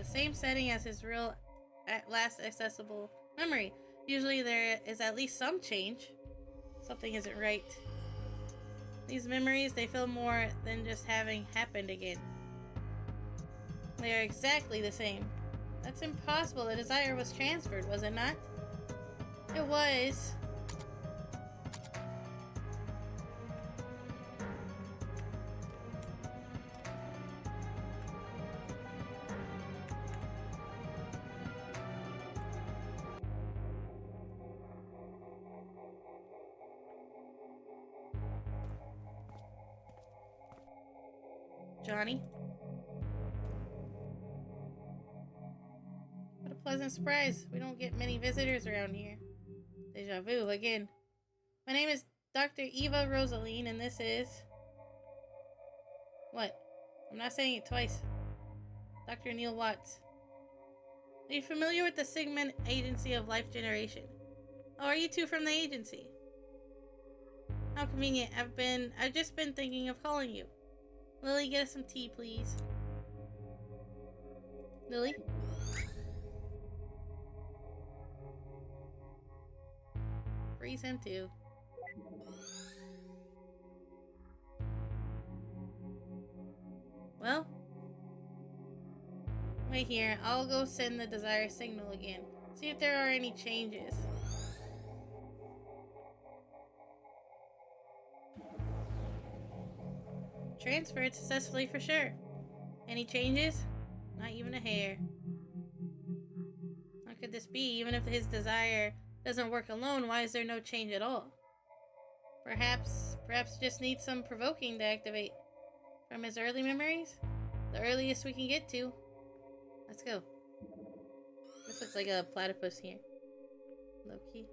the same setting as his real last accessible memory. Usually there is at least some change. Something isn't right. These memories, they feel more than just having happened again. They are exactly the same. That's impossible. The desire was transferred, was it not? It was. Johnny? What a pleasant surprise. We don't get many visitors around here. Deja vu again. My name is Dr. Eva Rosaline, and this is... What? I'm not saying it twice. Dr. Neil Watts. Are you familiar with the Sigmund Agency of Life Generation? Oh, are you two from the agency? How convenient. I've just been thinking of calling you. Lily, get us some tea, please. Lily? Freeze him too. Well, wait here. I'll go send the desired signal again. See if there are any changes. Transferred successfully for sure. Any changes? Not even a hair. How could this be? Even if his desire doesn't work alone, why is there no change at all? Perhaps just needs some provoking to activate. From his early memories? The earliest we can get to. Let's go. This looks like a platypus here. Low-key.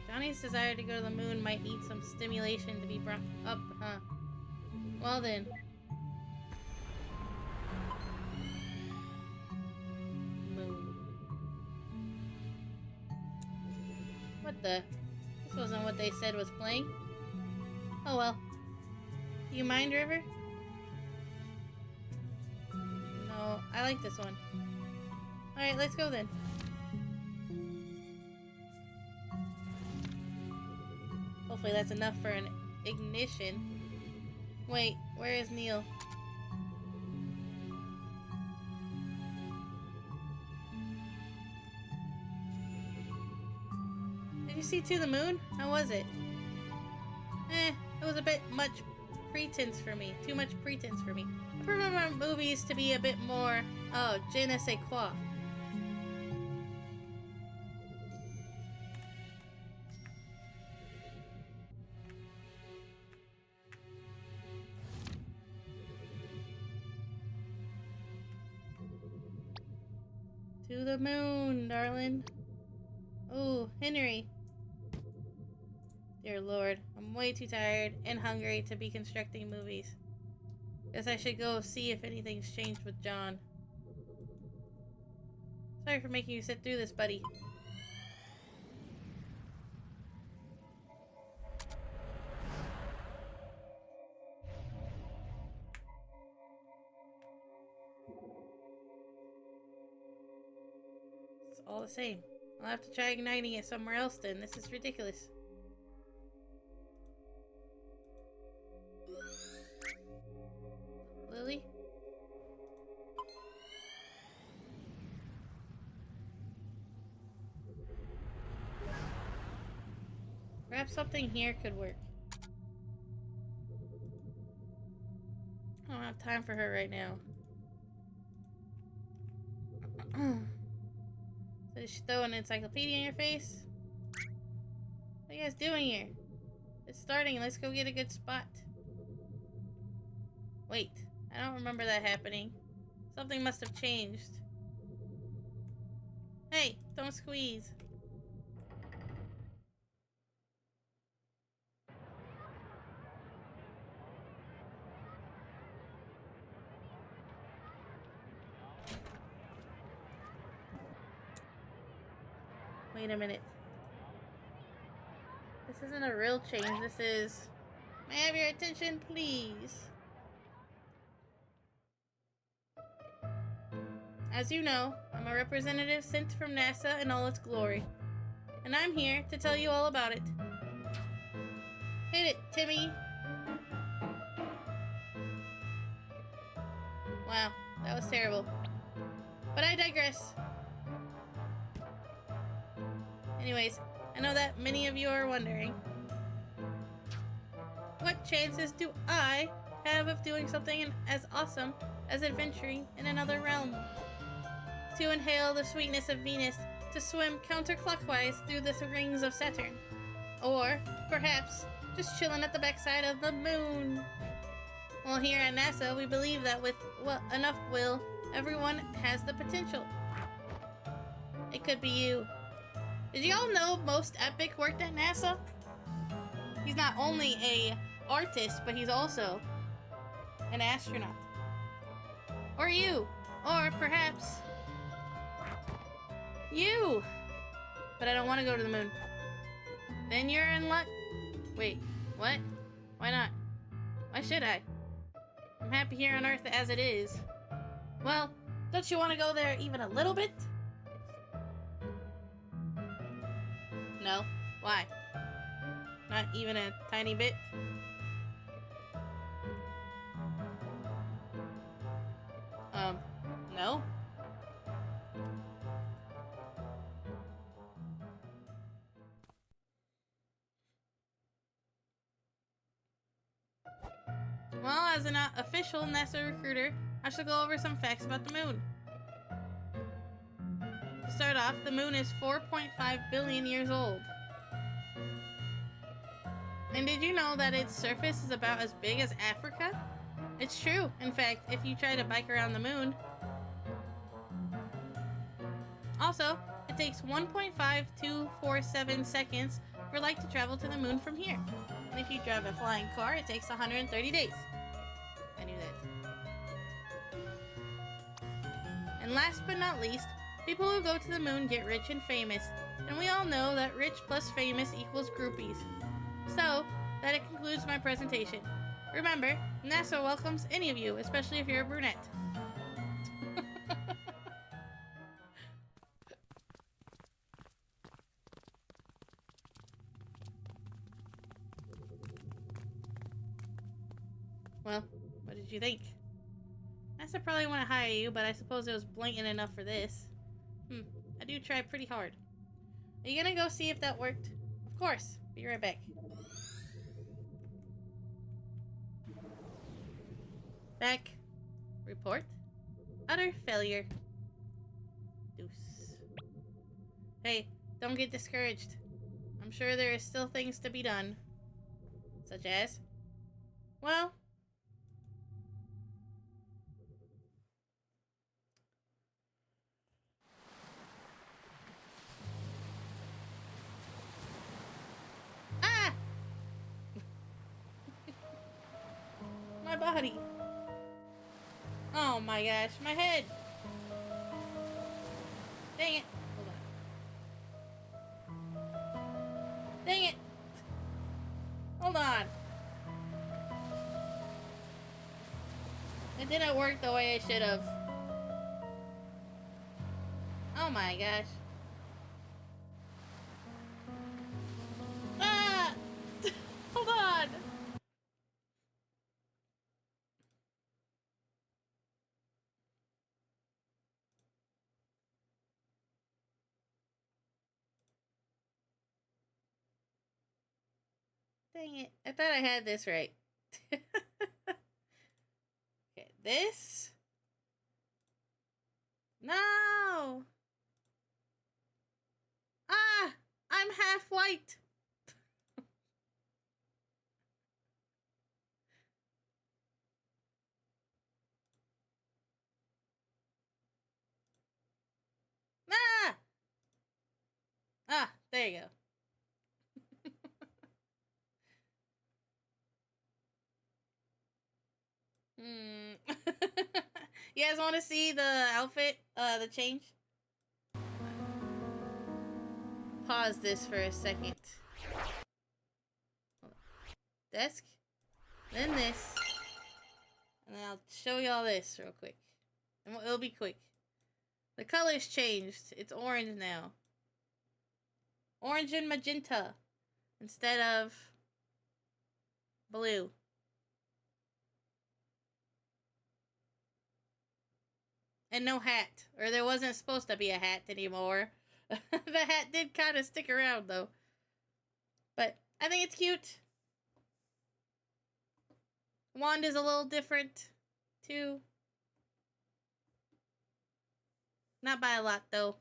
Johnny's desire to go to the moon might need some stimulation to be brought up, huh? Well then. Moon. What the? This wasn't what they said was playing. Oh well. Do you mind, River? No, I like this one. Alright, let's go then. Hopefully that's enough for an ignition. Wait, where is Neil? Did you see To the Moon? How was it? It was a bit much pretense for me. Too much pretense for me. I prefer my movies to be a bit more, je ne sais quoi. To the moon, darling. Oh, Henry. Dear Lord, I'm way too tired and hungry to be constructing movies. Guess I should go see if anything's changed with John. Sorry for making you sit through this, buddy. It's all the same. I'll have to try igniting it somewhere else then. This is ridiculous. Lily? Perhaps something here could work. I don't have time for her right now. So did she throw an encyclopedia in your face? What are you guys doing here? It's starting. Let's go get a good spot. Wait. I don't remember that happening. Something must have changed. Hey, don't squeeze. Wait a minute. This isn't a real change. This is... May I have your attention, please? As you know, I'm a representative sent from NASA in all its glory. And I'm here to tell you all about it. Hit it, Timmy! Wow, that was terrible. But I digress. Anyways, I know that many of you are wondering, what chances do I have of doing something as awesome as adventuring in another realm? To inhale the sweetness of Venus, to swim counterclockwise through the rings of Saturn, or perhaps just chilling at the backside of the moon. Well, here at NASA, we believe that with enough will, everyone has the potential. It could be you. Did you all know Most Epic worked at NASA? He's not only a artist, but he's also an astronaut. Or you. Or perhaps you. But I don't want to go to the moon. Then you're in luck. Wait, what? Why not? Why should I? I'm happy here on Earth as it is. Well, don't you want to go there even a little bit? No? Why? Not even a tiny bit? No? Well, as an official NASA recruiter, I should go over some facts about the moon. To start off, the moon is 4.5 billion years old. And did you know that its surface is about as big as Africa? It's true. In fact, if you try to bike around the moon. Also, it takes 1.5247 seconds for light to travel to the moon from here. And if you drive a flying car, it takes 130 days. I knew that. And last but not least, people who go to the moon get rich and famous. And we all know that rich plus famous equals groupies. So, that concludes my presentation. Remember, NASA welcomes any of you, especially if you're a brunette. Well, what did you think? NASA probably want to hire you, but I suppose it was blatant enough for this. I do try pretty hard. Are you gonna go see if that worked? Of course. Be right back. Back. Report. Utter failure. Deuce. Hey, don't get discouraged. I'm sure there are still things to be done. Such as? Well... Ah! My body. Oh my gosh, my head. Dang it. Hold on. Dang it. Hold on. It didn't work the way it should have. Oh my gosh. Ah! Hold on. Dang it. I thought I had this right. Okay, this. No! Ah! I'm half white. Ah! Ah, there you go. You guys want to see the outfit, the change? Pause this for a second. desk, then this, and then I'll show you all this real quick. And it'll be quick. The color's changed. It's orange now. Orange and magenta instead of blue. And no hat. Or there wasn't supposed to be a hat anymore. The hat did kind of stick around, though. But I think it's cute. Wand is a little different, too. Not by a lot, though.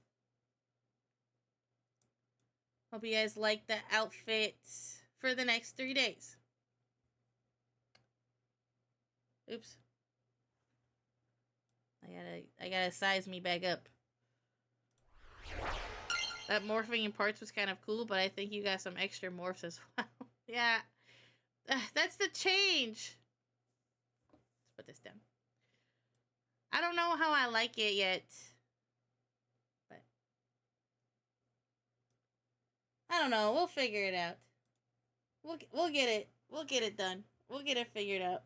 Hope you guys like the outfits for the next 3 days. Oops. I gotta size me back up. That morphing in parts was kind of cool, but I think you got some extra morphs as well. Yeah. That's the change. Let's put this down. I don't know how I like it yet. But I don't know. We'll figure it out. We'll get it. We'll get it done. We'll get it figured out.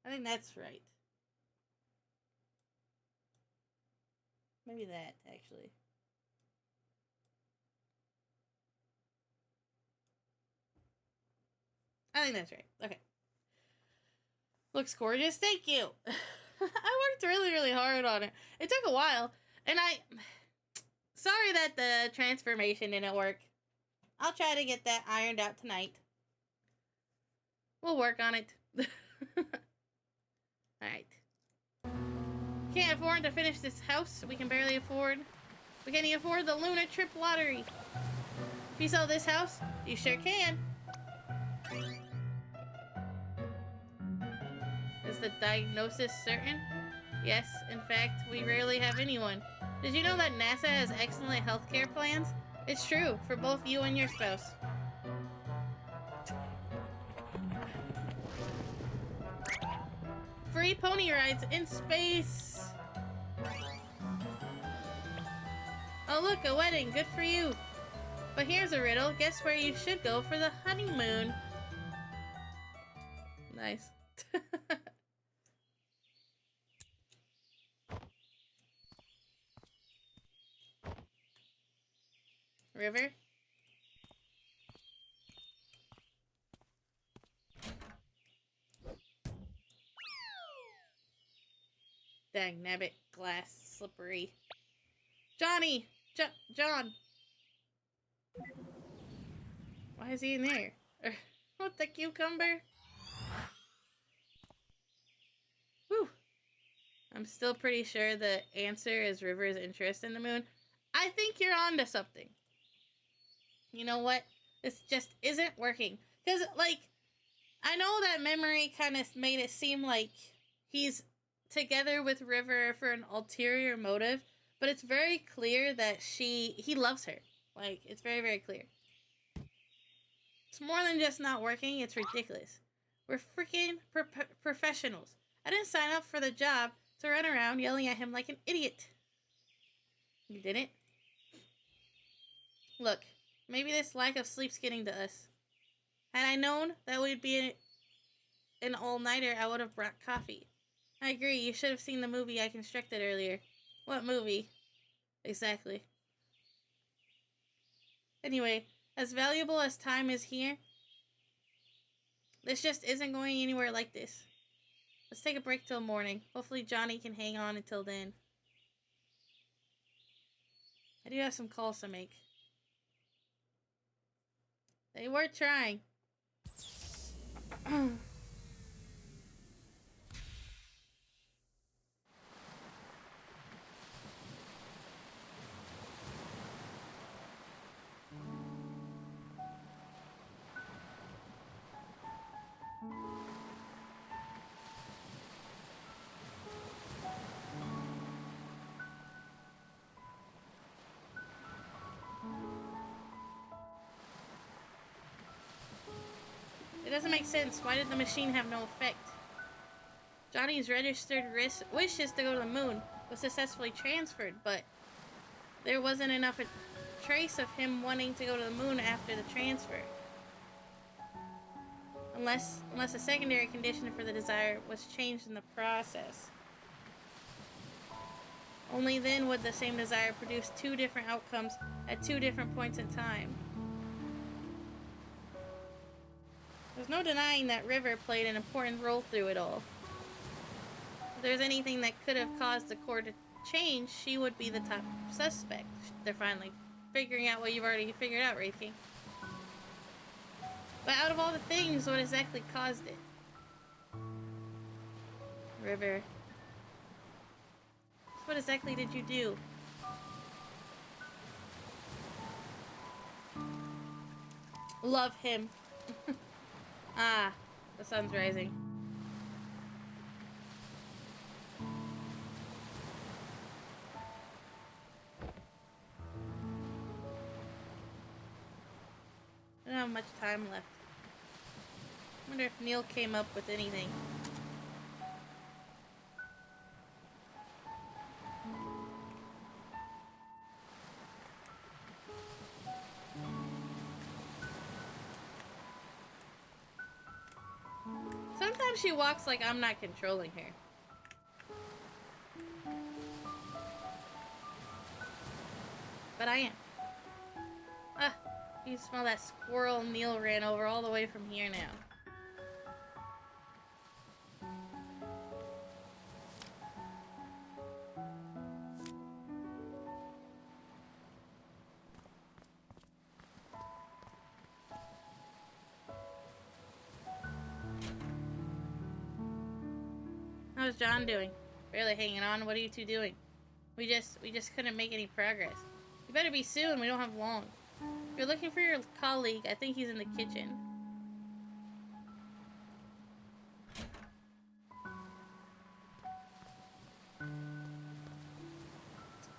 I think that's right. Maybe that, actually. I think that's right. Okay. Looks gorgeous. Thank you. I worked really, really hard on it. It took a while. And sorry that the transformation didn't work. I'll try to get that ironed out tonight. We'll work on it. Alright. Can't afford to finish this house. We can barely afford. We can't even afford the lunar trip lottery. If you sell this house, you sure can. Is the diagnosis certain? Yes, in fact, we rarely have anyone. Did you know that NASA has excellent healthcare plans? It's true, for both you and your spouse. Free pony rides in space! Oh look, a wedding, good for you! But here's a riddle, guess where you should go for the honeymoon? Nice. River? Dang nabbit, glass, slippery. Johnny! John! Why is he in there? What the cucumber? Whew. I'm still pretty sure the answer is River's interest in the moon. I think you're onto something. You know what? This just isn't working. Because, like, I know that memory kind of made it seem like he's together with River for an ulterior motive, but it's very clear that he loves her. Like, it's very, very clear. It's more than just not working, it's ridiculous. We're freaking professionals. I didn't sign up for the job to run around yelling at him like an idiot. You didn't? Look, maybe this lack of sleep's getting to us. Had I known that we'd be an all-nighter, I would have brought coffee. I agree, you should have seen the movie I constructed earlier. What movie? Exactly. Anyway, as valuable as time is here, this just isn't going anywhere like this. Let's take a break till morning. Hopefully Johnny can hang on until then. I do have some calls to make. They were trying. It doesn't make sense. Why did the machine have no effect? Johnny's registered wishes to go to the moon was successfully transferred, but there wasn't enough a trace of him wanting to go to the moon after the transfer. Unless a secondary condition for the desire was changed in the process. Only then would the same desire produce two different outcomes at two different points in time. There's no denying that River played an important role through it all. If there's anything that could have caused the core to change, she would be the top suspect. They're finally figuring out what you've already figured out, Wraith King. But out of all the things, what exactly caused it? River. What exactly did you do? Love him. Ah, the sun's rising. I don't have much time left. I wonder if Neil came up with anything. Sometimes she walks like I'm not controlling her. But I am. Ah, you smell that squirrel Neil ran over all the way from here now. How's John doing? Barely hanging on. What are you two doing? We just couldn't make any progress. You better be soon. We don't have long. If you're looking for your colleague, I think he's in the kitchen.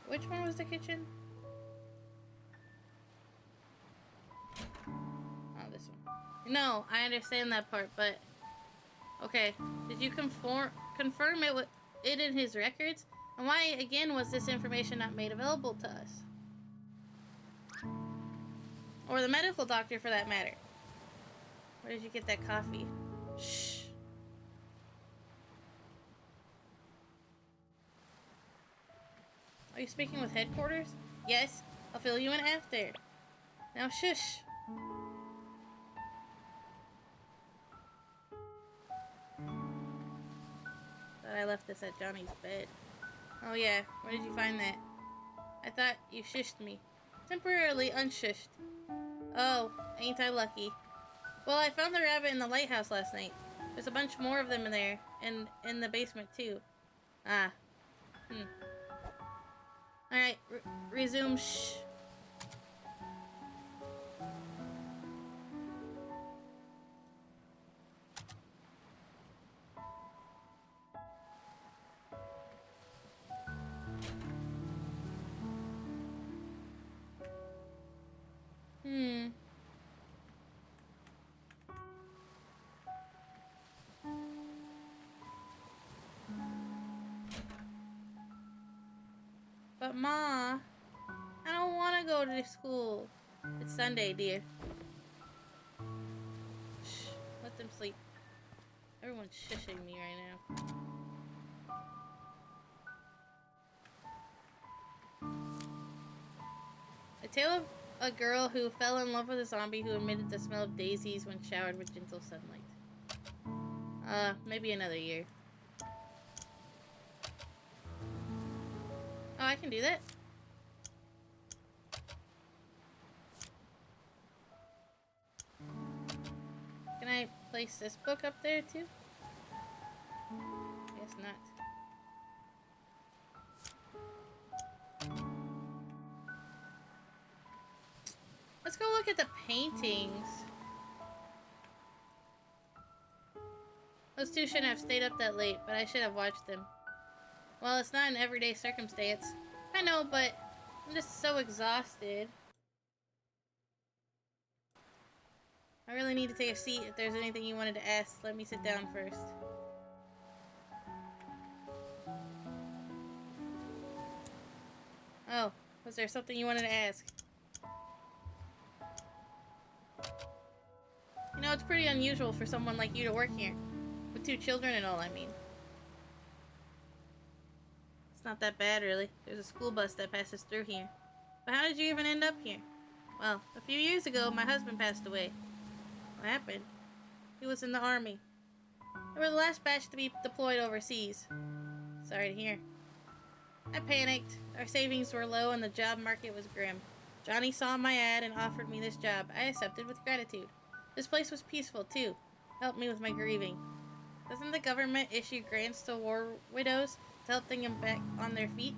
Which one was the kitchen? Oh, this one. No, I understand that part, but... Okay, did you confirm it in his records? And why, again, was this information not made available to us? Or the medical doctor, for that matter. Where did you get that coffee? Shh. Are you speaking with headquarters? Yes, I'll fill you in after. Now shush. Thought I left this at Johnny's bed. Oh yeah, where did you find that? I thought you shushed me. Temporarily unshushed. Oh, ain't I lucky. Well, I found the rabbit in the lighthouse last night. There's a bunch more of them in there, and in the basement too. Ah. Alright, resume shh. But Ma, I don't want to go to school. It's Sunday, dear. Shh, let them sleep. Everyone's shushing me right now. A tale of a girl who fell in love with a zombie who emitted the smell of daisies when showered with gentle sunlight. Maybe another year. Oh, I can do that. Can I place this book up there too? Guess not. Let's go look at the paintings. Those two shouldn't have stayed up that late, but I should have watched them. Well, it's not an everyday circumstance. I know, but I'm just so exhausted. I really need to take a seat. If there's anything you wanted to ask, let me sit down first. Oh, was there something you wanted to ask? You know, it's pretty unusual for someone like you to work here. With 2 children and all, I mean. It's not that bad, really. There's a school bus that passes through here. But how did you even end up here? Well, a few years ago, my husband passed away. What happened? He was in the army. They were the last batch to be deployed overseas. Sorry to hear. I panicked. Our savings were low and the job market was grim. Johnny saw my ad and offered me this job. I accepted with gratitude. This place was peaceful, too. Helped me with my grieving. Doesn't the government issue grants to war widows to help them get back on their feet?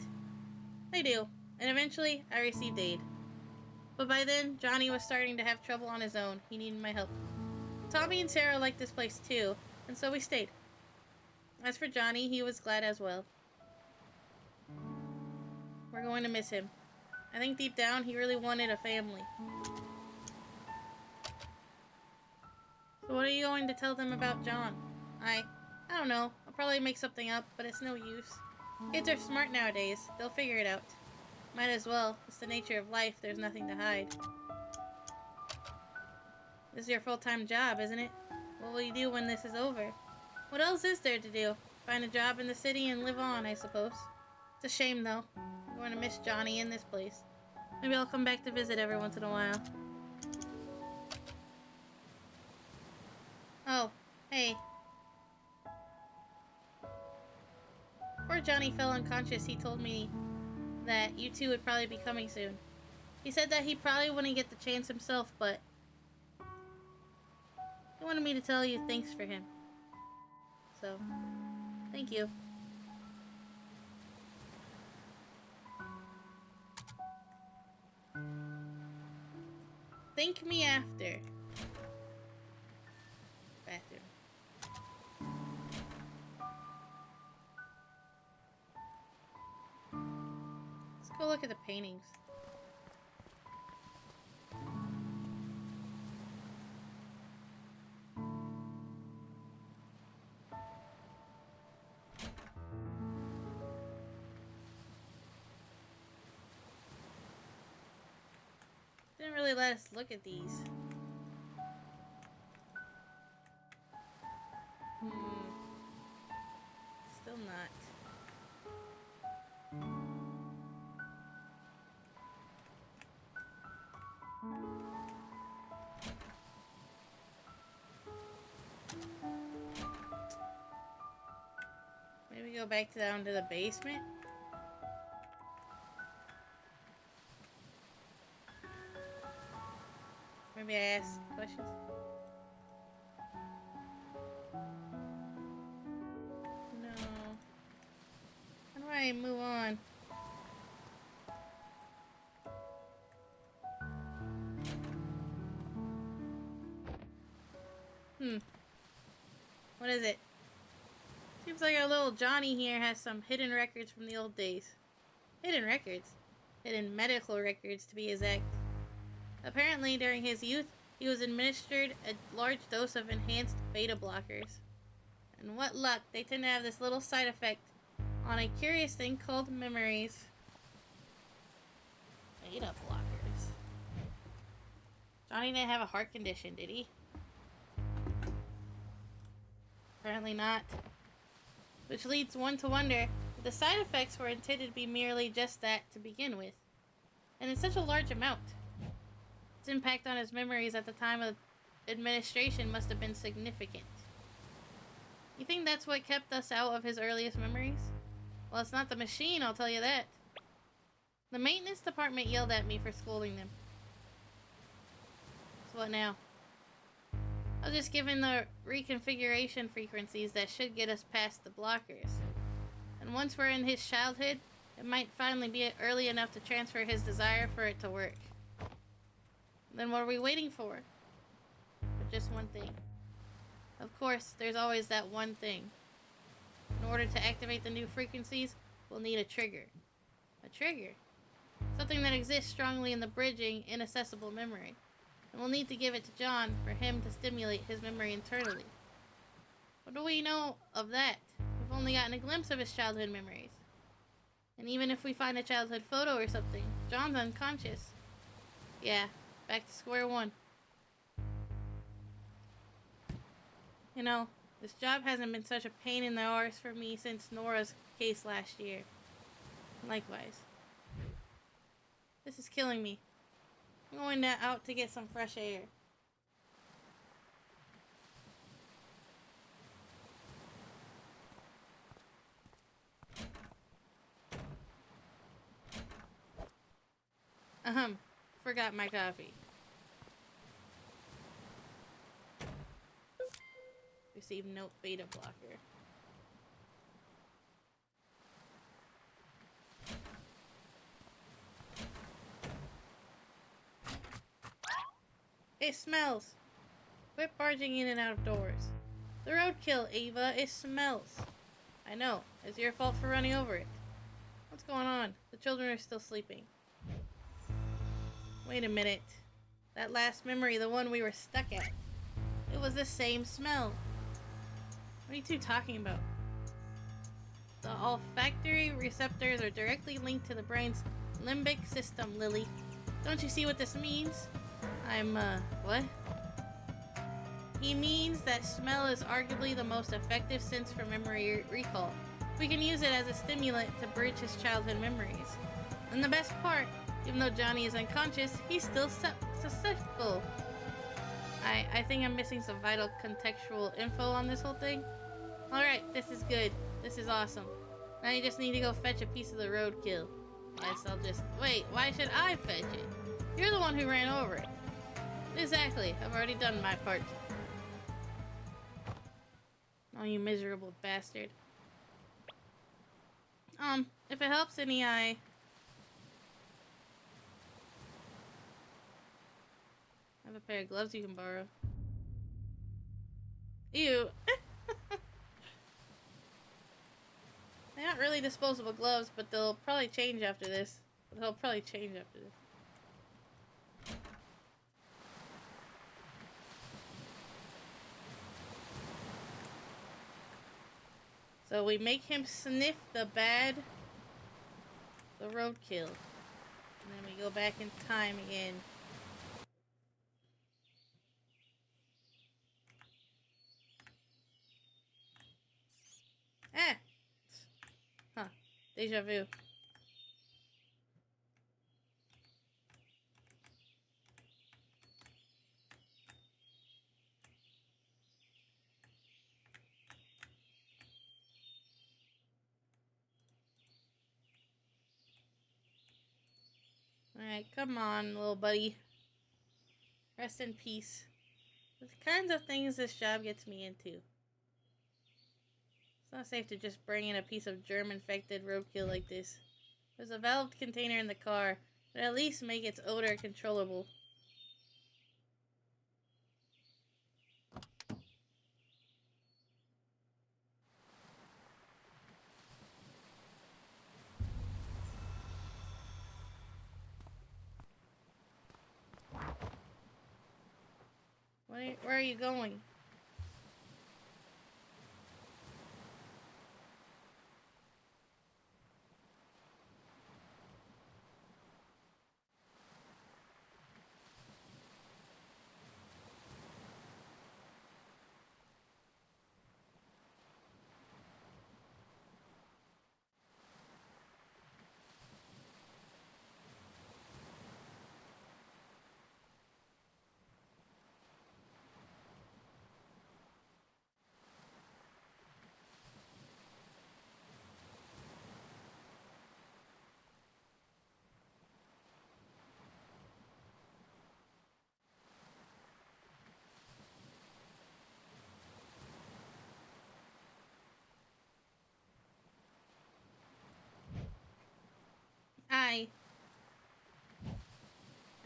They do. And eventually, I received aid. But by then, Johnny was starting to have trouble on his own. He needed my help. Tommy and Sarah liked this place, too, and so we stayed. As for Johnny, he was glad as well. We're going to miss him. I think deep down, he really wanted a family. So what are you going to tell them about John? I don't know. I'll probably make something up, but it's no use. Kids are smart nowadays. They'll figure it out. Might as well. It's the nature of life. There's nothing to hide. This is your full-time job, isn't it? What will you do when this is over? What else is there to do? Find a job in the city and live on, I suppose. It's a shame, though. I'm going to miss Johnny in this place. Maybe I'll come back to visit every once in a while. Oh, hey. Before Johnny fell unconscious, he told me that you two would probably be coming soon. He said that he probably wouldn't get the chance himself, but he wanted me to tell you thanks for him. So, thank you. Thank me after. Bathroom. Let's go look at the paintings. Didn't really let us look at these. Still not. Maybe go back down to the basement. Maybe I ask questions. No. How do I move on? What is it? Seems like our little Johnny here has some hidden records from the old days. Hidden records? Hidden medical records, to be exact. Apparently, during his youth, he was administered a large dose of enhanced beta blockers. And what luck, they tend to have this little side effect on a curious thing called memories. Beta blockers. Johnny didn't have a heart condition, did he? Apparently not. Which leads one to wonder if the side effects were intended to be merely just that to begin with. And in such a large amount. Its impact on his memories at the time of administration must have been significant. You think that's what kept us out of his earliest memories? Well, it's not the machine, I'll tell you that. The maintenance department yelled at me for scolding them. So what now? I was just given the reconfiguration frequencies that should get us past the blockers. And once we're in his childhood, it might finally be early enough to transfer his desire for it to work. Then what are we waiting for? For just one thing. Of course, there's always that one thing. In order to activate the new frequencies, we'll need a trigger. A trigger? Something that exists strongly in the bridging, inaccessible memory. And we'll need to give it to John for him to stimulate his memory internally. What do we know of that? We've only gotten a glimpse of his childhood memories. And even if we find a childhood photo or something, John's unconscious. Yeah, back to square one. You know, this job hasn't been such a pain in the arse for me since Nora's case last year. Likewise. This is killing me. I'm going out to get some fresh air. Forgot my coffee. Receive note beta blocker. It smells. Quit barging in and out of doors. The roadkill, Ava. It smells. I know. It's your fault for running over it. What's going on? The children are still sleeping. Wait a minute. That last memory, the one we were stuck at. It was the same smell. What are you two talking about? The olfactory receptors are directly linked to the brain's limbic system, Lily. Don't you see what this means? What? He means that smell is arguably the most effective sense for memory recall. We can use it as a stimulant to bridge his childhood memories. And the best part, even though Johnny is unconscious, he's still susceptible. I think I'm missing some vital contextual info on this whole thing. Alright, this is good. This is awesome. Now you just need to go fetch a piece of the roadkill. Yes, I'll just... Wait, why should I fetch it? You're the one who ran over it. Exactly, I've already done my part. Oh, you miserable bastard. If it helps any, I have a pair of gloves you can borrow. Ew. They're not really disposable gloves, but they'll probably change after this. So we make him sniff the roadkill. And then we go back in time again. Ah! Huh. Deja vu. Alright, come on, little buddy. Rest in peace. The kinds of things this job gets me into. It's not safe to just bring in a piece of germ-infected roadkill like this. There's a valved container in the car, but at least make its odor controllable. Where are you going?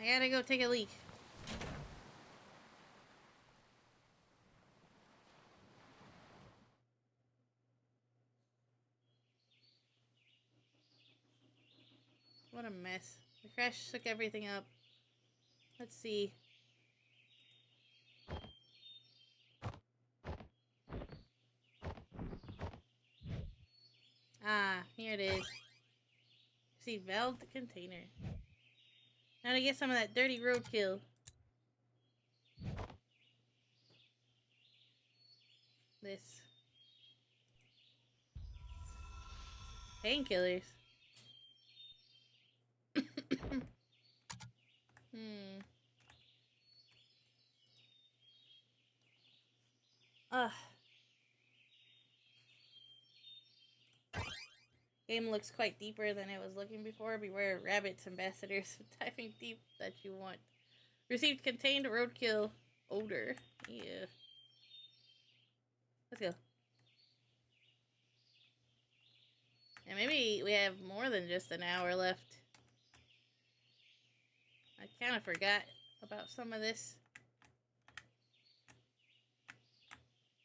I gotta go take a leak. What a mess. The crash shook everything up. Let's see. Ah, here it is. See, valved container. Now to get some of that dirty roadkill. This. Painkillers. Ugh. Game looks quite deeper than it was looking before. Beware rabbits, ambassadors, diving deep that you want. Received contained roadkill odor. Yeah. Let's go. And maybe we have more than just an hour left. I kind of forgot about some of this.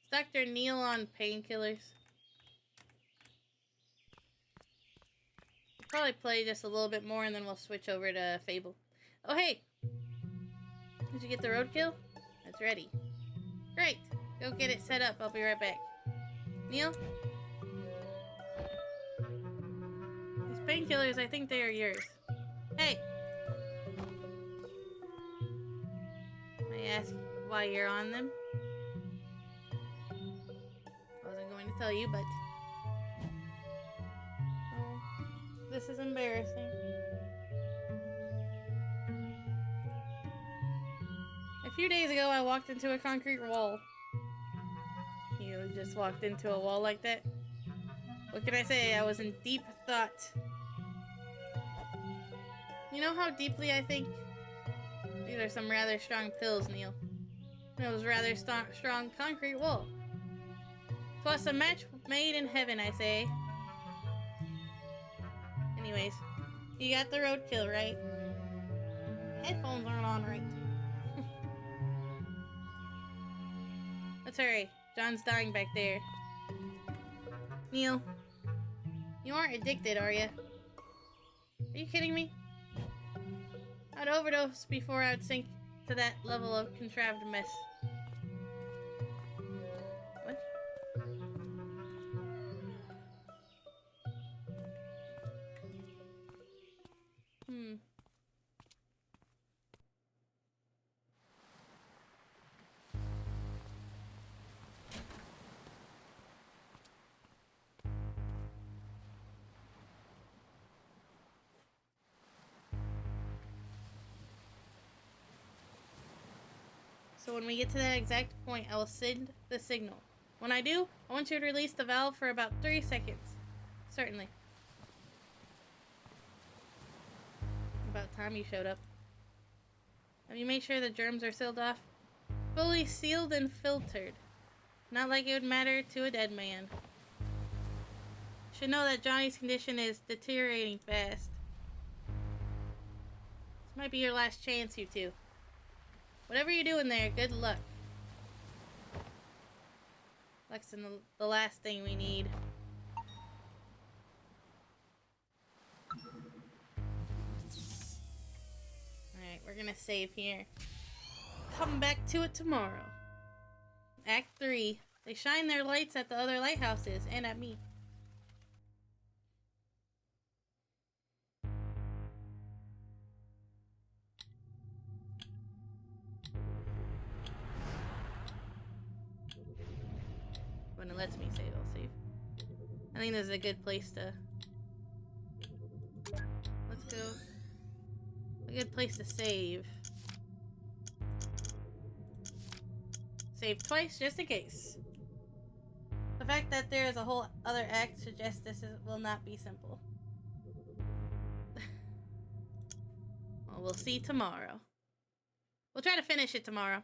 It's Dr. Neil on painkillers. We'll probably play just a little bit more and then we'll switch over to Fable. Oh, hey! Did you get the roadkill? It's ready. Great! Go get it set up. I'll be right back. Neil? These painkillers, I think they are yours. Hey! May I ask why you're on them? Wasn't going to tell you, but... Oh, this is embarrassing. A few days ago, I walked into a concrete wall. You just walked into a wall like that? What can I say? I was in deep thought. You know how deeply I think? These are some rather strong pills, Neil. It was rather strong concrete wall. 'Twas a match made in heaven, I say. Anyways, you got the roadkill, right? Headphones aren't on right. Let's hurry. John's dying back there. Neil, you aren't addicted, are you? Are you kidding me? I'd overdose before I'd sink to that level of contrived mess. What? So when we get to that exact point, I will send the signal. When I do, I want you to release the valve for about 3 seconds. Certainly. About time you showed up. Have you made sure the germs are sealed off? Fully sealed and filtered. Not like it would matter to a dead man. You should know that Johnny's condition is deteriorating fast. This might be your last chance, you two. Whatever you're doing there, good luck. Luck's in the last thing we need. Alright, we're gonna save here. Come back to it tomorrow. Act 3. They shine their lights at the other lighthouses and at me. When it lets me save, I'll save. I think this is a good place to... Let's go. A good place to save. Save twice, just in case. The fact that there is a whole other act suggests will not be simple. Well, we'll see tomorrow. We'll try to finish it tomorrow.